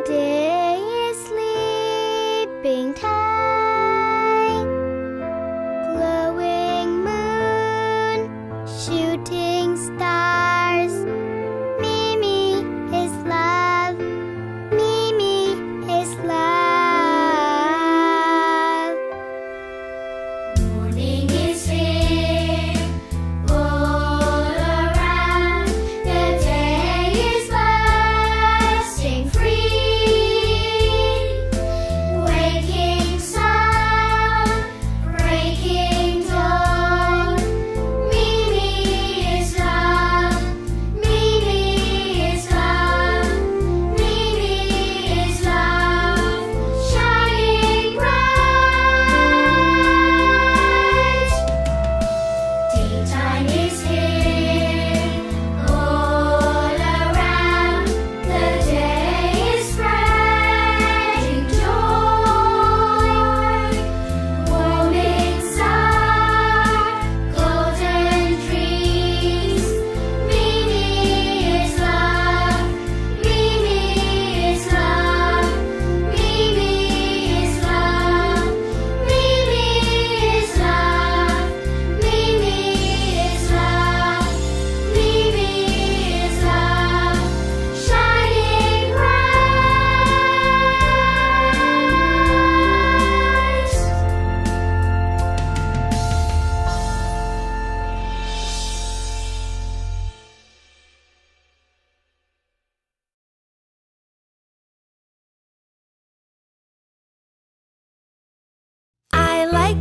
day is sleeping time. Glowing moon, shooting stars. Mimi is love. Mimi is love. Morning is here, all around. The day is bursting free. Waking sun, breaking dawn. Mimi is love. Mimi is love. Mimi is love. Shining bright. Daytime is here, all around. The day is spreading joy. Warming sun, golden trees. Mimi is love. Mimi is love. Mimi is love. Mimi is love. Mimi is love. Mimi is love. Shining bright. I like